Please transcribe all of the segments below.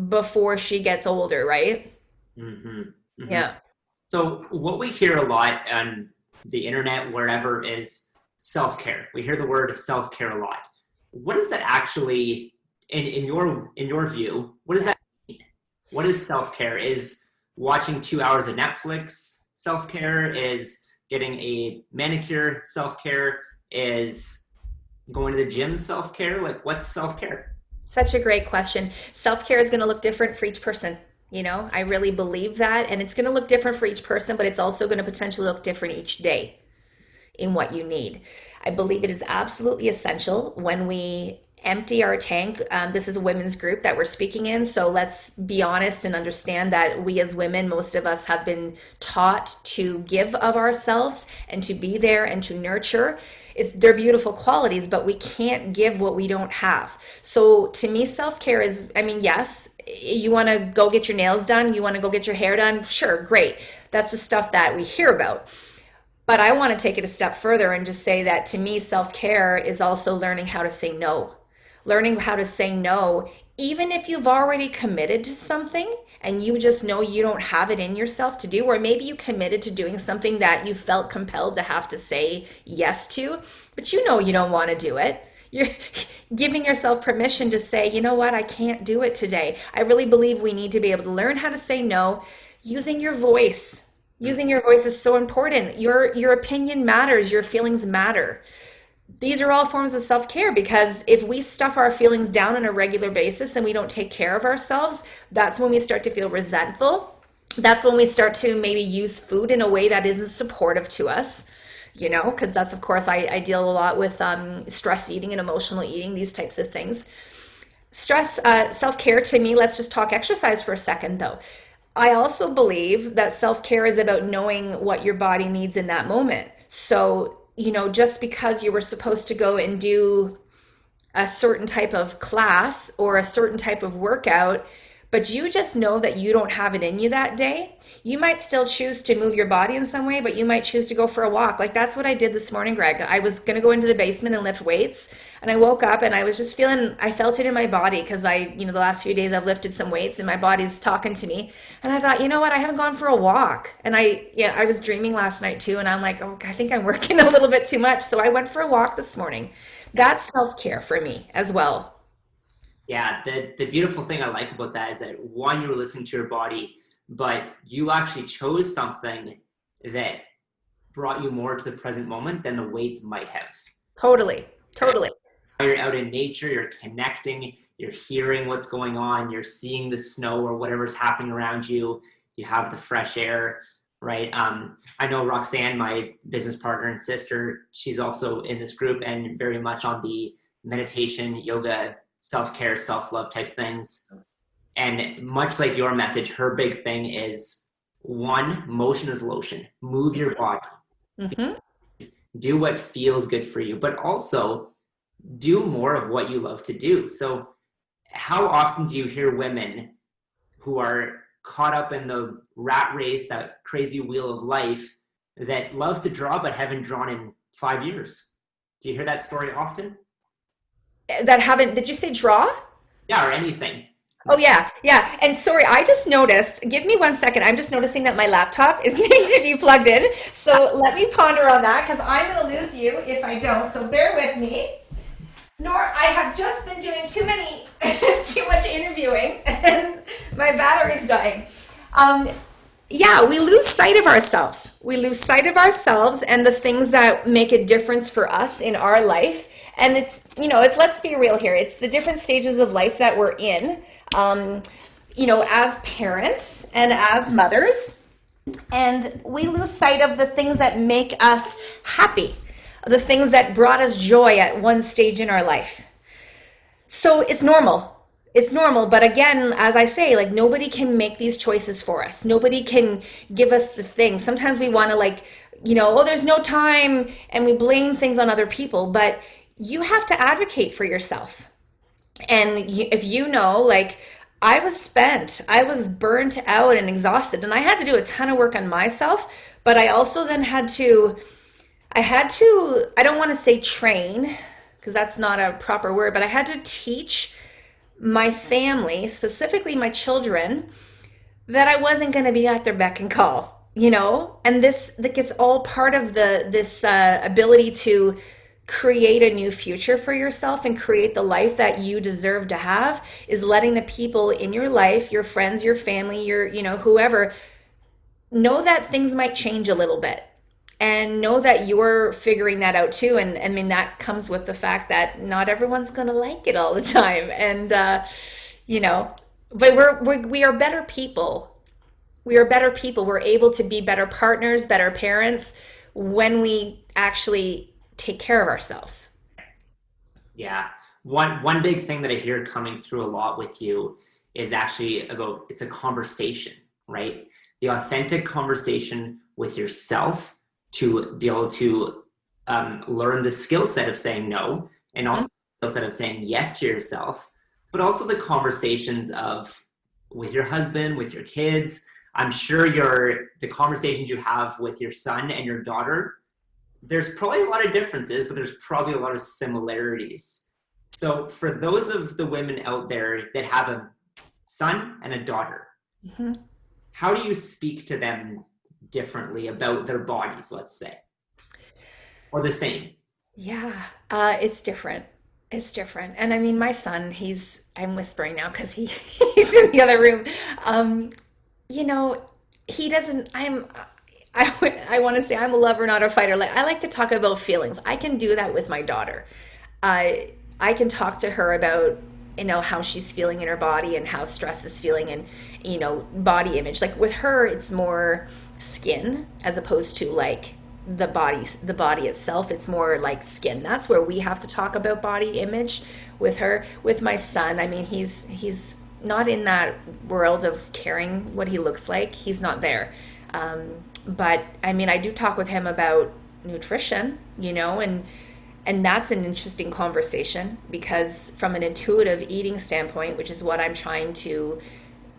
before she gets older, right? hmm hmm Yeah. So what we hear a lot on the internet, wherever, is self-care. We hear the word self-care a lot. What is that actually, in your view? What does that mean? What is self-care? Is watching 2 hours of Netflix self-care? Is getting a manicure self-care? Is going to the gym self-care? Like, what's self-care? Such a great question. Self-care is going to look different for each person. I really believe that. And it's going to look different for each person, but it's also going to potentially look different each day in what you need. I believe it is absolutely essential when we empty our tank. This is a women's group that we're speaking in. So let's be honest and understand that we as women, most of us have been taught to give of ourselves and to be there and to nurture. They're beautiful qualities, but we can't give what we don't have. So to me, self-care is, I mean, yes, you want to go get your nails done, you want to go get your hair done, sure, great. That's the stuff that we hear about. But I want to take it a step further and just say that to me, self care is also learning how to say no. Learning how to say no, even if you've already committed to something and you just know you don't have it in yourself to do, or maybe you committed to doing something that you felt compelled to have to say yes to, but you know you don't want to do it. You're giving yourself permission to say, you know what, I can't do it today. I really believe we need to be able to learn how to say no using your voice. Using your voice is so important. Your opinion matters, your feelings matter. These are all forms of self-care because if we stuff our feelings down on a regular basis and we don't take care of ourselves, that's when we start to feel resentful. That's when we start to maybe use food in a way that isn't supportive to us, because that's, of course, I deal a lot with stress eating and emotional eating, these types of things. Self-care to me, let's just talk exercise for a second though. I also believe that self care is about knowing what your body needs in that moment. So, just because you were supposed to go and do a certain type of class or a certain type of workout, but you just know that you don't have it in you that day, you might still choose to move your body in some way, but you might choose to go for a walk. Like that's what I did this morning, Greg. I was going to go into the basement and lift weights, and I woke up and I was just I felt it in my body because the last few days I've lifted some weights and my body's talking to me. And I thought, you know what? I haven't gone for a walk. And I was dreaming last night too. And I'm like, oh, I think I'm working a little bit too much. So I went for a walk this morning. Yeah. That's self care for me as well. Yeah, the beautiful thing I like about that is that one, you were listening to your body, but you actually chose something that brought you more to the present moment than the weights might have. Totally. And Totally. you're out in nature, you're connecting, you're hearing what's going on, you're seeing the snow or whatever's happening around you, you have the fresh air, right? I know Roxanne, my business partner and sister, she's also in this group and very much on the meditation, yoga, self-care, self-love type things. And much like your message, her big thing is one, motion is lotion. Move your body. Hmm. Do what feels good for you, but also do more of what you love to do. So, how often do you hear women who are caught up in the rat race, that crazy wheel of life, that love to draw but haven't drawn in 5 years? Do you hear that story often? That haven't, did you say draw? Yeah, or anything. Oh yeah, yeah. And sorry, I just noticed, give me 1 second. I'm just noticing that my laptop is needing to be plugged in. So let me ponder on that because I'm going to lose you if I don't. So bear with me. Nor I have just been doing too much interviewing and my battery's dying. Um, yeah, we lose sight of ourselves. We lose sight of ourselves and the things that make a difference for us in our life. And let's be real here. It's the different stages of life that we're in, um, as parents and as mothers. And we lose sight of the things that make us happy, the things that brought us joy at one stage in our life. So it's normal. It's normal. But again, as I say, like nobody can make these choices for us. Nobody can give us the thing. Sometimes we want to oh, there's no time and we blame things on other people, but you have to advocate for yourself. And if I was spent, I was burnt out and exhausted, and I had to do a ton of work on myself, but I also then I don't want to say train, because that's not a proper word, but I had to teach my family, specifically my children, that I wasn't going to be at their beck and call, you know? And this that gets all part of this ability to create a new future for yourself and create the life that you deserve to have is letting the people in your life, your friends, your family, your, you know, whoever, know that things might change a little bit and know that you're figuring that out too. And I mean, that comes with the fact that not everyone's going to like it all the time. And, you know, but we are better people. We are better people. We're able to be better partners, better parents when we actually take care of ourselves. Yeah. One big thing that I hear coming through a lot with you is actually about it's a conversation, right? The authentic conversation with yourself to be able to learn the skill set of saying no and also the skill set of saying yes to yourself, but also the conversations of with your husband, with your kids. I'm sure the conversations you have with your son and your daughter, there's probably a lot of differences, but there's probably a lot of similarities. So for those of the women out there that have a son and a daughter, Mm-hmm. how do you speak to them differently about their bodies, let's say, or the same? Yeah, it's different. It's different. And I mean, my son, I'm whispering now because he's in the other room. Um, you know, he doesn't, I want to say I'm a lover, not a fighter. Like, I like to talk about feelings. I can do that with my daughter. I can talk to her about, you know, how she's feeling in her body and how stress is feeling and, you know, body image. Like with her, it's more skin as opposed to like the body itself. It's more like skin. That's where we have to talk about body image with her. With my son, I mean, he's not in that world of caring what he looks like. He's not there. But I mean, I do talk with him about nutrition, you know, and that's an interesting conversation because from an intuitive eating standpoint, which is what I'm trying to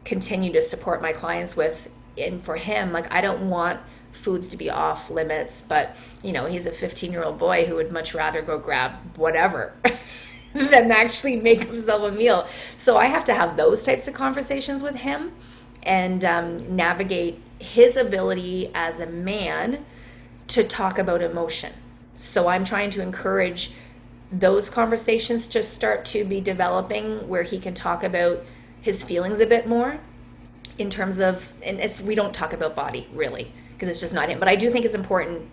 continue to support my clients with, and for him, like, I don't want foods to be off limits, but you know, he's a 15-year-old boy who would much rather go grab whatever than actually make himself a meal. So I have to have those types of conversations with him and navigate his ability as a man to talk about emotion. So I'm trying to encourage those conversations to start to be developing where he can talk about his feelings a bit more in terms of, and it's, we don't talk about body really because it's just not him. But I do think it's important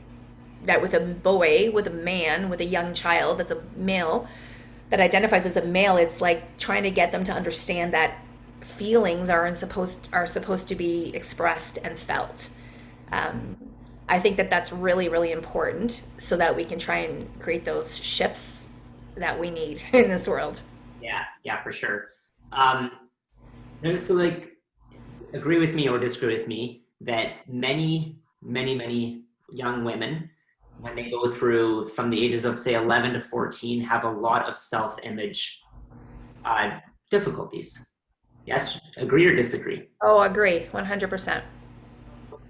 that with a boy, with a man, with a young child that's a male that identifies as a male, it's like trying to get them to understand that feelings are supposed to be expressed and felt. Um, I think that that's really, really important so that we can try and create those shifts that we need in this world. Yeah, yeah, for sure. Um, so like agree with me or disagree with me that many young women, when they go through from the ages of say 11 to 14, have a lot of self-image uh, difficulties. Yes, agree or disagree? Oh, agree, 100%.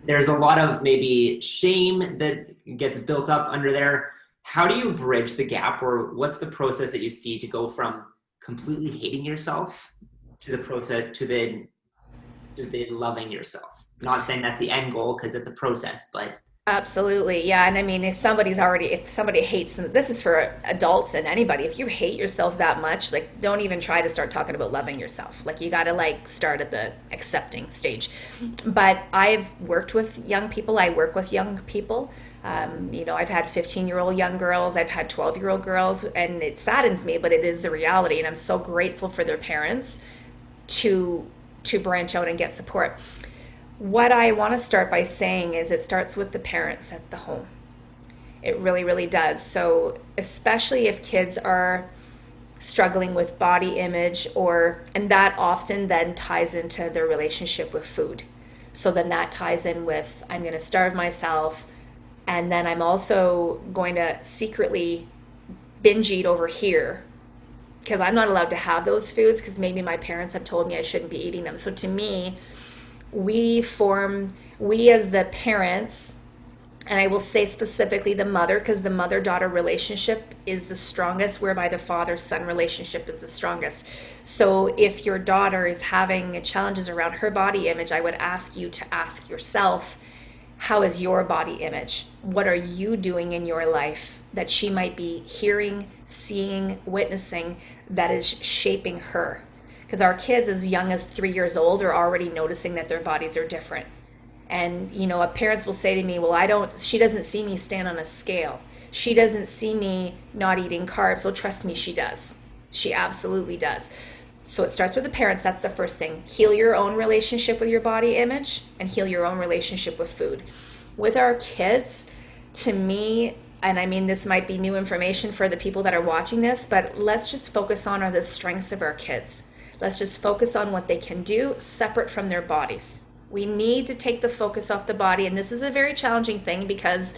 There's a lot of maybe shame that gets built up under there. How do you bridge the gap, or what's the process that you see to go from completely hating yourself to the process to the loving yourself? Not saying that's the end goal because it's a process, but Absolutely. Yeah. And I mean, if somebody hates, this is for adults and anybody, if you hate yourself that much, like, don't even try to start talking about loving yourself. Like, you got to like start at the accepting stage. But I've worked with young people, I work with young people. You know, I've had 15-year-old young girls, I've had 12-year-old girls, and it saddens me, but it is the reality. And I'm so grateful for their parents to branch out and get support. What I want to start by saying is it starts with the parents at the home. It really, really does. So, especially if kids are struggling with body image, and that often then ties into their relationship with food. So, then that ties in with, I'm going to starve myself, and then I'm also going to secretly binge eat over here because I'm not allowed to have those foods because maybe my parents have told me I shouldn't be eating them. So, to me, we as the parents And I will say specifically the mother, because the mother daughter relationship is the strongest, whereby the father son relationship is the strongest. So if your daughter is having challenges around her body image, I would ask you to ask yourself, how is your body image? What are you doing in your life that she might be hearing, seeing, witnessing that is shaping her? Because our kids, as young as 3 years old, are already noticing that their bodies are different. And, parents will say to me, well, she doesn't see me stand on a scale. She doesn't see me not eating carbs. Well, trust me, she does. She absolutely does. So it starts with the parents. That's the first thing. Heal your own relationship with your body image and heal your own relationship with food. With our kids, to me, and I mean, this might be new information for the people that are watching this, but let's just focus on the strengths of our kids. Let's just focus on what they can do separate from their bodies. We need to take the focus off the body. And this is a very challenging thing because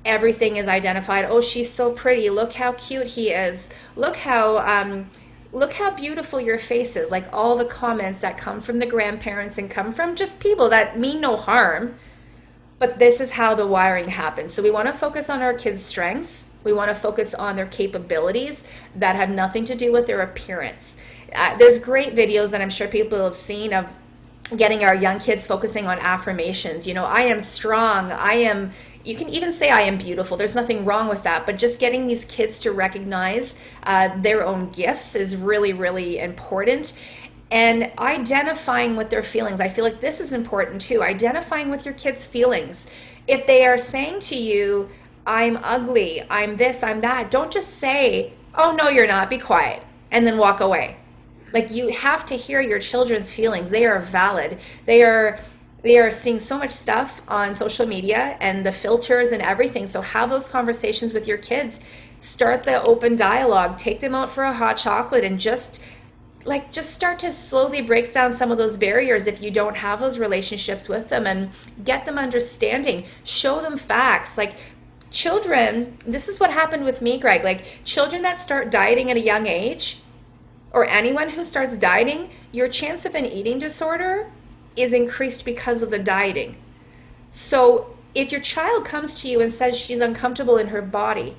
everything is identified. Oh, she's so pretty. Look how cute he is. Look how beautiful your face is. Like all the comments that come from the grandparents and come from just people that mean no harm. But this is how the wiring happens. So we want to focus on our kids' strengths. We want to focus on their capabilities that have nothing to do with their appearance. There's great videos that I'm sure people have seen of getting our young kids focusing on affirmations. I am strong. You can even say I am beautiful. There's nothing wrong with that. But just getting these kids to recognize their own gifts is really, really important. And identifying with their feelings. I feel like this is important too. Identifying with your kids' feelings. If they are saying to you, I'm ugly, I'm this, I'm that, don't just say, oh, no, you're not, be quiet, and then walk away. Like you have to hear your children's feelings. They are valid. They are seeing so much stuff on social media and the filters and everything. So have those conversations with your kids. Start the open dialogue. Take them out for a hot chocolate and just start to slowly break down some of those barriers if you don't have those relationships with them, and get them understanding. Show them facts. Like children, this is what happened with me, Greg. Like children that start dieting at a young age, or anyone who starts dieting, your chance of an eating disorder is increased because of the dieting. So if your child comes to you and says she's uncomfortable in her body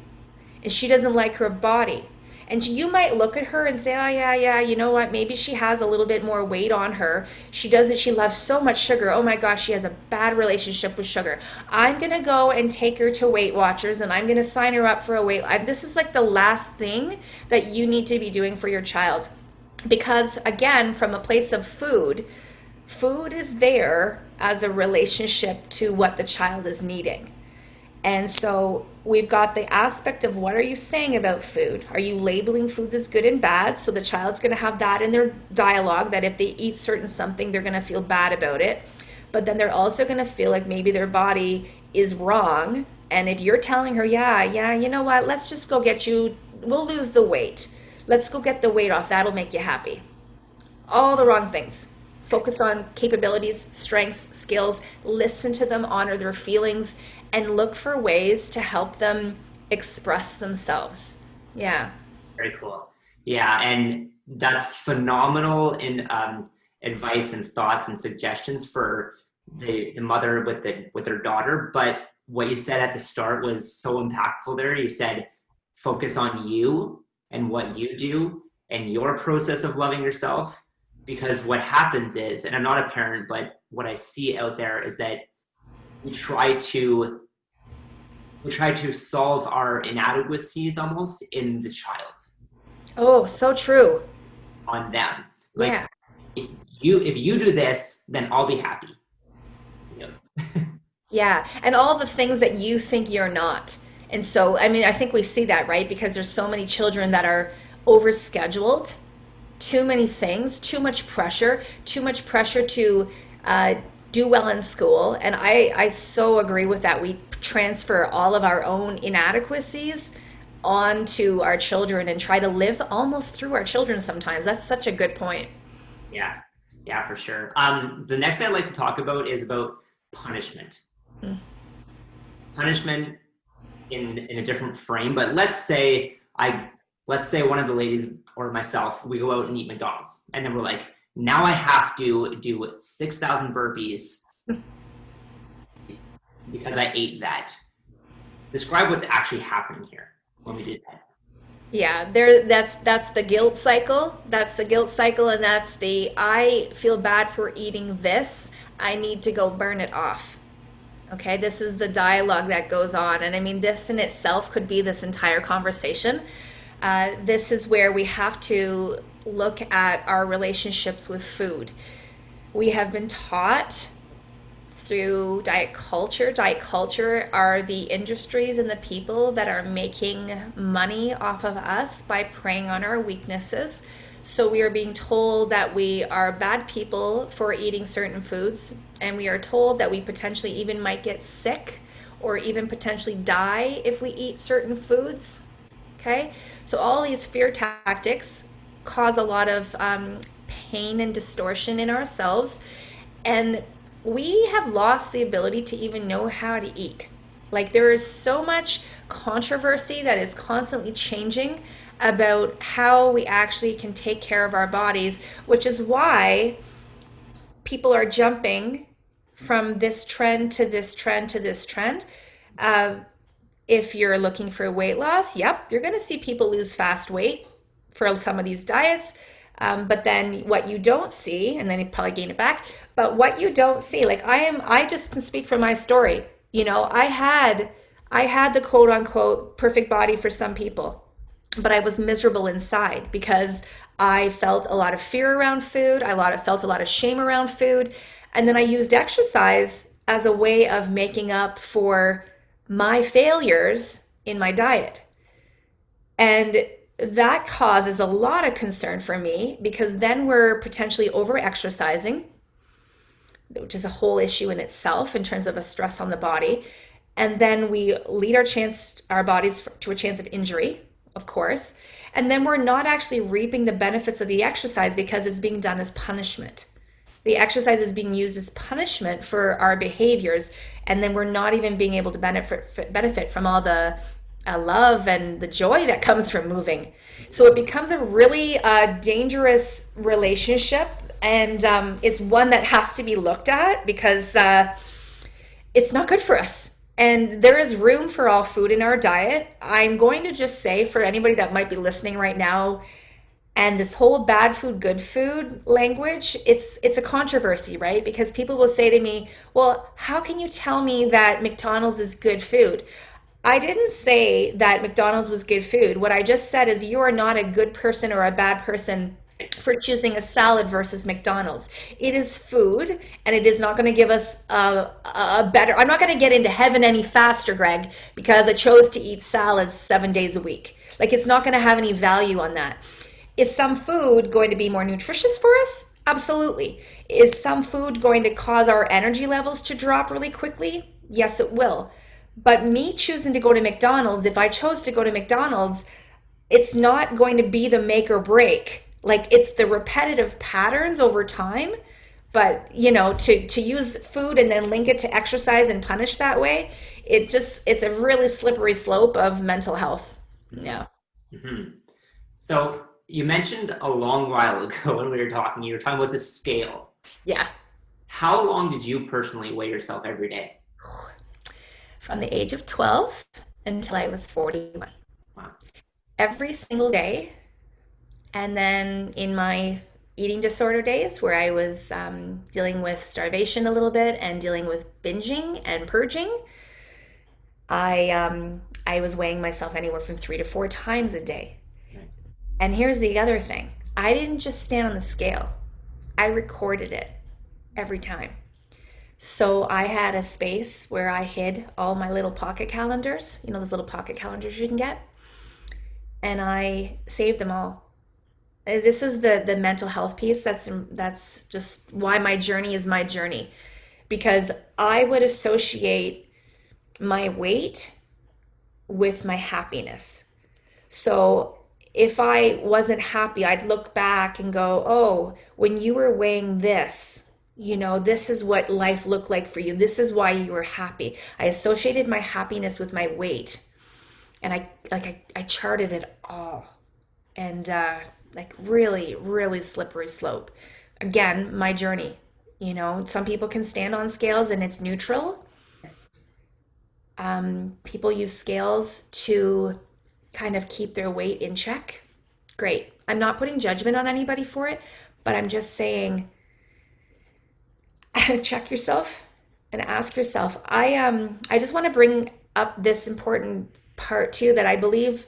and she doesn't like her body, and you might look at her and say, oh, yeah, you know what? Maybe she has a little bit more weight on her. She loves so much sugar. Oh my gosh, she has a bad relationship with sugar. I'm going to go and take her to Weight Watchers and I'm going to sign her up for a weight. This is like the last thing that you need to be doing for your child. Because again, from a place of food is there as a relationship to what the child is needing. And so we've got the aspect of what are you saying about food? Are you labeling foods as good and bad? So the child's going to have that in their dialogue, that if they eat certain something, they're going to feel bad about it. But then they're also going to feel like maybe their body is wrong. And if you're telling her, yeah, you know what? Let's just go we'll lose the weight. Let's go get the weight off. That'll make you happy. All the wrong things. Focus on capabilities, strengths, skills, listen to them, honor their feelings, and look for ways to help them express themselves. Yeah. Very cool. Yeah, and that's phenomenal in advice and thoughts and suggestions for the mother with their daughter. But what you said at the start was so impactful there. You said focus on you and what you do and your process of loving yourself. Because what happens is, and I'm not a parent, but what I see out there is that we try to solve our inadequacies almost in the child, Oh, so true. on them. Like Yeah. if you do this, then I'll be happy. You know? Yeah. And all the things that you think you're not. And so, I mean, I think we see that, right? Because there's so many children that are overscheduled, too many things, too much pressure to do well in school. And I so agree with that. We transfer all of our own inadequacies onto our children and try to live almost through our children sometimes. That's such a good point. Yeah, yeah, for sure. The next thing I'd like to talk about is about punishment. Mm. Punishment in a different frame, but let's say one of the ladies or myself, we go out and eat McDonald's, and then we're like, now I have to do 6,000 burpees because I ate that. Describe what's actually happening here when we did that. Yeah, there that's the guilt cycle. That's the guilt cycle, and that's the I feel bad for eating this. I need to go burn it off. Okay, this is the dialogue that goes on. And I mean, this in itself could be this entire conversation. This is where we have to look at our relationships with food. We have been taught through diet culture. Diet culture are the industries and the people that are making money off of us by preying on our weaknesses. So we are being told that we are bad people for eating certain foods, and we are told that we potentially even might get sick or even potentially die if we eat certain foods. Okay, so all these fear tactics cause a lot of pain and distortion in ourselves, and we have lost the ability to even know how to eat. Like, there is so much controversy that is constantly changing about how we actually can take care of our bodies, which is why people are jumping from this trend to this trend to this trend. Uh, if you're looking for weight loss, yep, you're going to see people lose fast weight for some of these diets. But then what you don't see, and then you probably gain it back. But what you don't see, like I just can speak from my story. You know, I had the quote unquote perfect body for some people, but I was miserable inside because I felt a lot of fear around food. Felt a lot of shame around food. And then I used exercise as a way of making up for my failures in my diet. And that causes a lot of concern for me because then we're potentially over exercising, which is a whole issue in itself in terms of a stress on the body. And then we lead our bodies to a chance of injury, of course. And then we're not actually reaping the benefits of the exercise because it's being done as punishment. The exercise is being used as punishment for our behaviors, and then we're not even being able to benefit from all the love and the joy that comes from moving. So it becomes a really dangerous relationship, and it's one that has to be looked at because it's not good for us. And there is room for all food in our diet. I'm going to just say, for anybody that might be listening right now, and this whole bad food, good food language, it's a controversy, right? Because people will say to me, well, how can you tell me that McDonald's is good food? I didn't say that McDonald's was good food. What I just said is you are not a good person or a bad person for choosing a salad versus McDonald's. It is food, and it is not going to give us a better. I'm not going to get into heaven any faster, Greg, because I chose to eat salads 7 days a week. Like, it's not going to have any value on that. Is some food going to be more nutritious for us? Absolutely. Is some food going to cause our energy levels to drop really quickly? Yes, it will. But me choosing to go to McDonald's, if I chose to go to McDonald's, it's not going to be the make or break. Like, it's the repetitive patterns over time. But, you know, to use food and then link it to exercise and punish that way, it's a really slippery slope of mental health. Yeah. Mm-hmm. So you mentioned a long while ago when you were talking about the scale. Yeah. How long did you personally weigh yourself every day? From the age of 12 until I was 41. Wow. Every single day. And then in my eating disorder days, where I was dealing with starvation a little bit and dealing with binging and purging, I was weighing myself anywhere from 3 to 4 times a day. Okay. And here's the other thing. I didn't just stand on the scale. I recorded it every time. So I had a space where I hid all my little pocket calendars, you know, those little pocket calendars you can get, and I saved them all. This is the mental health piece. That's just why my journey is my journey, because I would associate my weight with my happiness. So if I wasn't happy, I'd look back and go, oh, when you were weighing this, you know, this is what life looked like for you. This is why you were happy. I associated my happiness with my weight, and I charted it all, and like really, really slippery slope. Again, my journey. You know, some people can stand on scales and it's neutral. People use scales to kind of keep their weight in check. Great. I'm not putting judgment on anybody for it, but I'm just saying check yourself and ask yourself. I just want to bring up this important part too, that I believe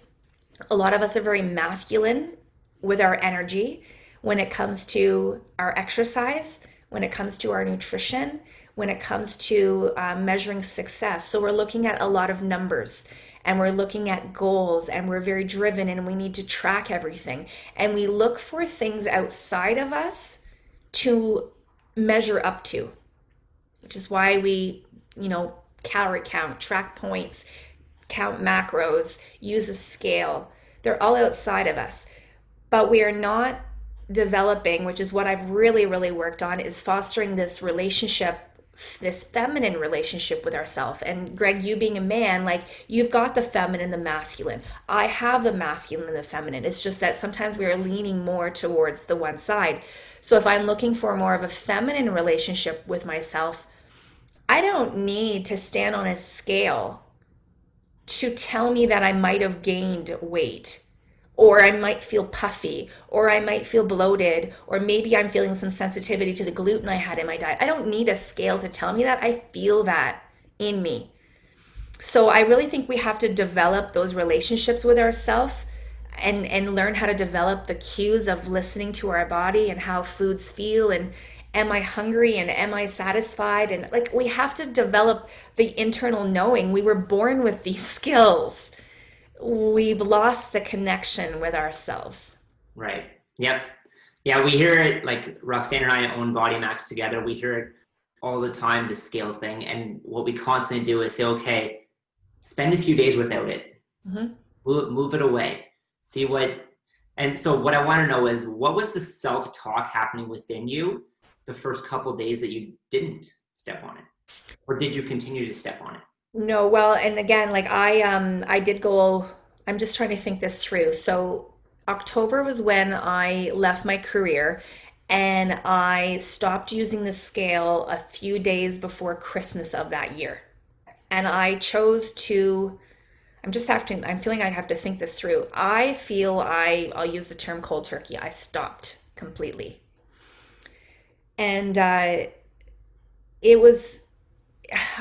a lot of us are very masculine with our energy when it comes to our exercise, when it comes to our nutrition, when it comes to measuring success. So we're looking at a lot of numbers and we're looking at goals and we're very driven and we need to track everything. And we look for things outside of us to measure up to, which is why we, calorie count, track points, count macros, use a scale. They're all outside of us. But we are not developing, which is what I've really, really worked on, is fostering this relationship, this feminine relationship with ourselves. And Greg, you being a man, like you've got the feminine, the masculine. I have the masculine and the feminine. It's just that sometimes we are leaning more towards the one side. So if I'm looking for more of a feminine relationship with myself, I don't need to stand on a scale to tell me that I might have gained weight, or I might feel puffy, or I might feel bloated, or maybe I'm feeling some sensitivity to the gluten I had in my diet. I don't need a scale to tell me that. I feel that in me. So I really think we have to develop those relationships with ourselves and learn how to develop the cues of listening to our body and how foods feel, and am I hungry and am I satisfied, and like we have to develop the internal knowing. We were born with these skills. We've lost the connection with ourselves. Right. Yep. Yeah, we hear it, like Roxanne and I own Body Max together. We hear it all the time, the scale thing. And what we constantly do is say, okay, spend a few days without it. Mhm. Move it away. See what, and so what I want to know is what was the self-talk happening within you the first couple of days that you didn't step on it? Or did you continue to step on it? No, well, and again, like I did go, I'm just trying to think this through. So October was when I left my career and I stopped using the scale a few days before Christmas of that year. And I chose to, I'm feeling I have to think this through. I feel I'll use the term cold turkey. I stopped completely. And it was,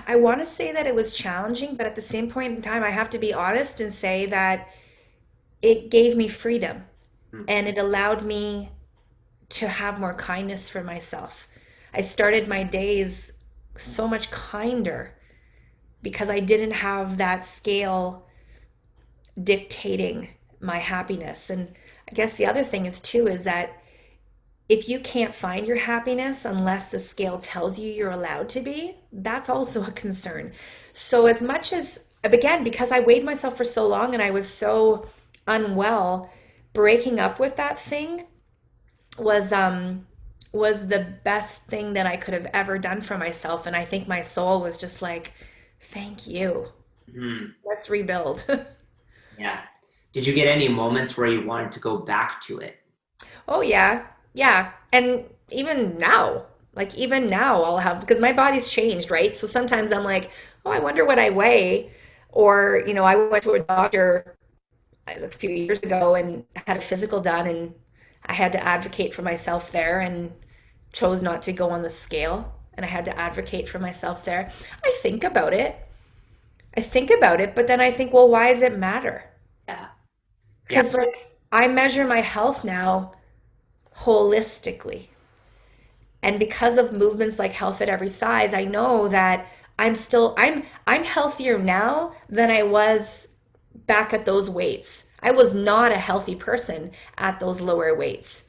I want to say that it was challenging, but at the same point in time, I have to be honest and say that it gave me freedom Hmm. and it allowed me to have more kindness for myself. I started my days so much kinder because I didn't have that scale dictating my happiness. And I guess the other thing is too is that if you can't find your happiness unless the scale tells you you're allowed to be, that's also a concern. So as much as, again, because I weighed myself for so long and I was so unwell, breaking up with that thing was the best thing that I could have ever done for myself. And I think my soul was just like, thank you. Hmm. Let's rebuild. Yeah. Did you get any moments where you wanted to go back to it? Oh yeah. Yeah. And even now I'll have, because my body's changed, right? So sometimes I'm like, oh, I wonder what I weigh. Or, I went to a doctor a few years ago and had a physical done and I had to advocate for myself there and chose not to go on the scale and I had to advocate for myself there. I think about it. I think about it, but then I think, well, why does it matter? Yeah. Yeah. Because like I measure my health now holistically. And because of movements like Health at Every Size, I know that I'm healthier now than I was back at those weights. I was not a healthy person at those lower weights.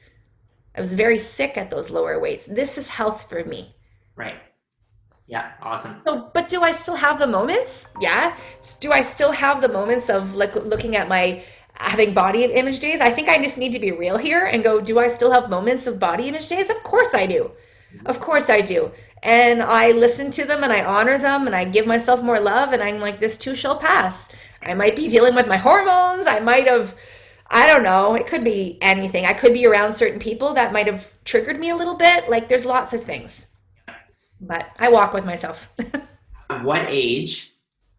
I was very sick at those lower weights. This is health for me. Right. Yeah. Awesome. So, but do I still have the moments? Yeah. Do I still have the moments of like looking at my having body image days? I think I just need to be real here and go, do I still have moments of body image days? Of course I do. Of course I do. And I listen to them and I honor them and I give myself more love and I'm like, this too shall pass. I might be dealing with my hormones. I don't know. It could be anything. I could be around certain people that might have triggered me a little bit. Like there's lots of things, but I walk with myself. At what age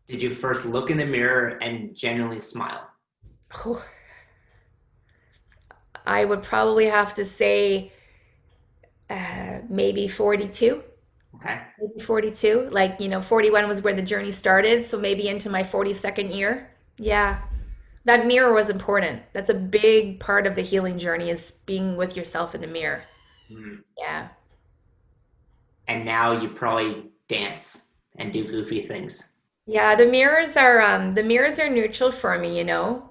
did you first look in the mirror and genuinely smile? Oh, I would probably have to say maybe 42. Okay. Maybe 42. Like, 41 was where the journey started. So maybe into my 42nd year. Yeah. That mirror was important. That's a big part of the healing journey is being with yourself in the mirror. Mhm. Yeah. And now you probably dance and do goofy things. Yeah, the mirrors are neutral for me, you know.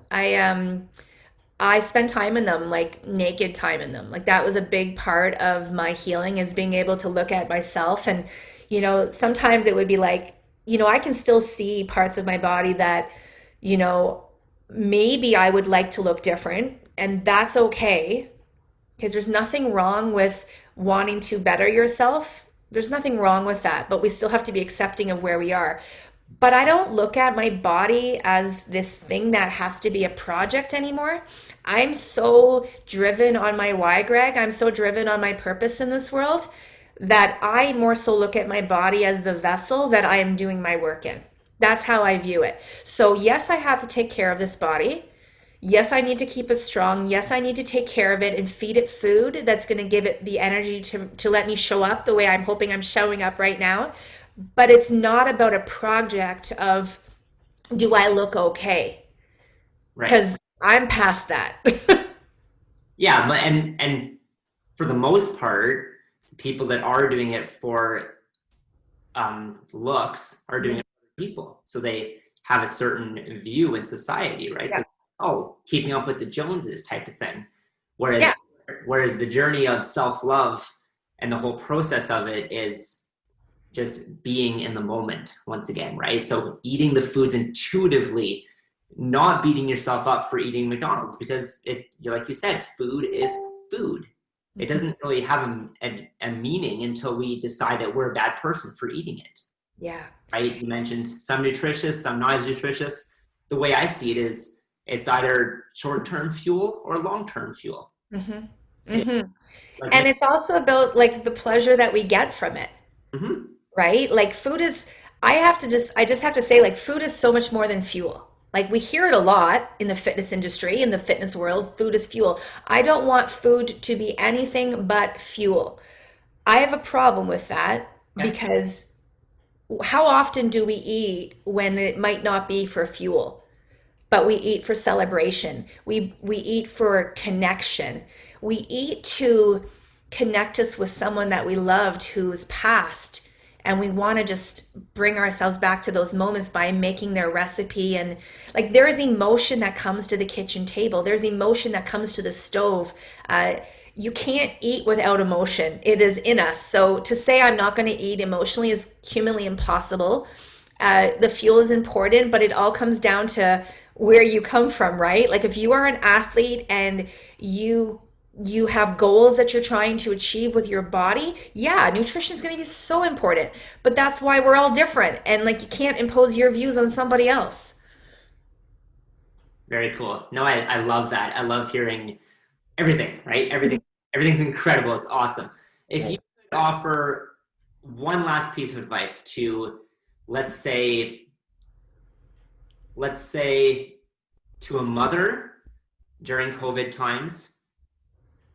I spend time in them, like naked time in them. Like that was a big part of my healing is being able to look at myself. And, sometimes it would be like, I can still see parts of my body that, you know, maybe I would like to look different. And that's okay because there's nothing wrong with wanting to better yourself. There's nothing wrong with that, but we still have to be accepting of where we are. But I don't look at my body as this thing that has to be a project anymore. I'm so driven on my why, Greg. I'm so driven on my purpose in this world that I more so look at my body as the vessel that I am doing my work in. That's how I view it. So, yes, I have to take care of this body. Yes, I need to keep it strong. Yes, I need to take care of it and feed it food that's going to give it the energy to let me show up the way I'm hoping I'm showing up right now. But it's not about a project of, do I look okay? Right. Because I'm past that. Yeah, and for the most part, the people that are doing it for looks are doing it for people. So they have a certain view in society, right? Yeah. So, oh, keeping up with the Joneses type of thing. Yeah. Whereas the journey of self-love and the whole process of it is just being in the moment once again, right? So eating the foods intuitively, not beating yourself up for eating McDonald's because like you said, food is food. It Mhm. doesn't really have a meaning until we decide that we're a bad person for eating it, Yeah. right? You mentioned some nutritious, some not as nutritious. The way I see it is it's either short-term fuel or long-term fuel. Hmm. It, Hmm. like, And it's also about like the pleasure that we get from it, mm-hmm, right? Like food is, I just have to say, like, food is so much more than fuel. Like, we hear it a lot in the fitness industry, in the fitness world, food is fuel. I don't want food to be anything but fuel. I have a problem with that yeah, because how often do we eat when it might not be for fuel? But we eat for celebration. We eat for connection. We eat to connect us with someone that we loved who's passed. And we want to just bring ourselves back to those moments by making their recipe. And like there is emotion that comes to the kitchen table, there's emotion that comes to the stove. You can't eat without emotion, it is in us. So to say I'm not going to eat emotionally is humanly impossible. The fuel is important, but it all comes down to where you come from, right? Like if you are an athlete and you have goals that you're trying to achieve with your body, yeah, nutrition is going to be so important. But that's why we're all different, and like you can't impose your views on somebody else. very cool. No, I love that. I love hearing everything, right? Everything's incredible. It's awesome. If you could offer one last piece of advice to, let's say, let's say to a mother during COVID times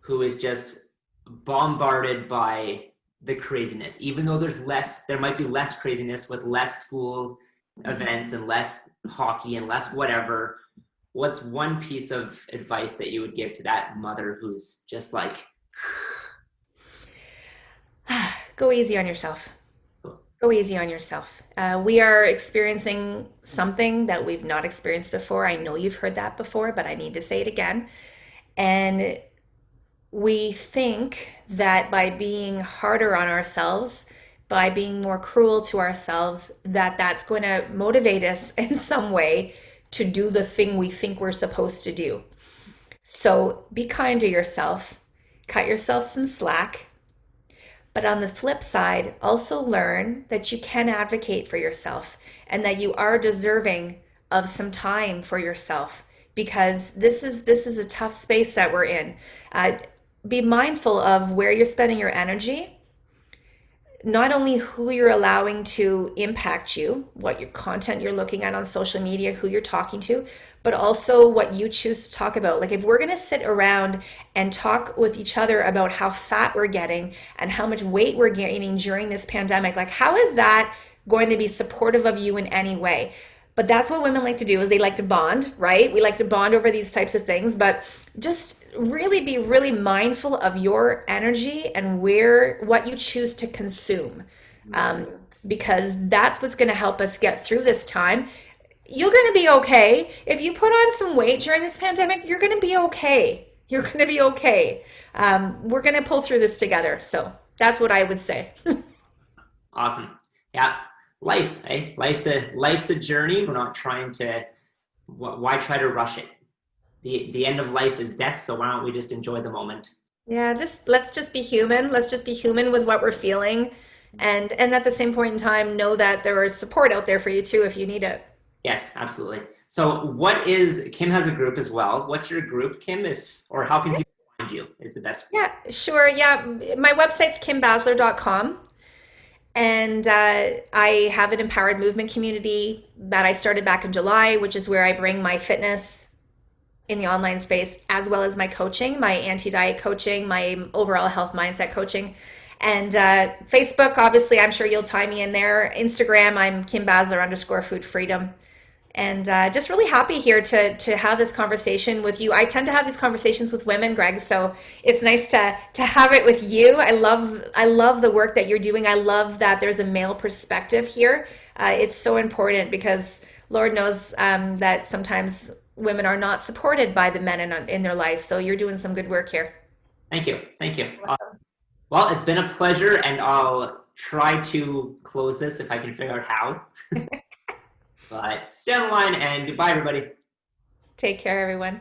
who is just bombarded by the craziness, even though there might be less craziness with less school events and less hockey and less whatever. What's one piece of advice that you would give to that mother who's just like, Go easy on yourself. Go easy on yourself. We are experiencing something that we've not experienced before. I know you've heard that before, but I need to say it again. And we think that by being harder on ourselves, by being more cruel to ourselves, that that's going to motivate us in some way to do the thing we think we're supposed to do. So be kind to yourself, cut yourself some slack. But on the flip side, also learn that you can advocate for yourself and that you are deserving of some time for yourself because this is a tough space that we're in. Uh, be mindful of where you're spending your energy. not only who you're allowing to impact you, what your content you're looking at on social media, who you're talking to, but also what you choose to talk about. Like if we're going to sit around and talk with each other about how fat we're getting and how much weight we're gaining during this pandemic, like how is that going to be supportive of you in any way? But that's what women like to do is they like to bond, right? We like to bond over these types of things, but just really be really mindful of your energy and what you choose to consume. Um, because that's what's going to help us get through this time. You're going to be okay. If you put on some weight during this pandemic, you're going to be okay. You're going to be okay. We're going to pull through this together. So that's what I would say. Awesome. Yeah. Life, eh? Life's a journey. We're not trying to, why try to rush it? The end of life is death, so why don't we just enjoy the moment? Yeah, just let's just be human. Let's just be human with what we're feeling. And at the same point in time, know that there is support out there for you too if you need it. Yes, absolutely. So Kim has a group as well. What's your group, Kim? Or how can people find you is the best. Yeah, sure. Yeah, my website's kimbasler.com. And I have an empowered movement community that I started back in July, which is where I bring my fitness in the online space, as well as my coaching, my anti-diet coaching, my overall health mindset coaching. And Facebook, obviously, I'm sure you'll tie me in there. Instagram, I'm Kim Basler _food freedom. And just really happy here to have this conversation with you. I tend to have these conversations with women, Greg, so it's nice to have it with you. I love the work that you're doing. I love that there's a male perspective here. It's so important because Lord knows that sometimes women are not supported by the men in their life. So you're doing some good work here. Thank you. Thank you. Well, it's been a pleasure, and I'll try to close this if I can figure out how. But stay on the line, and goodbye, everybody. Take care, everyone.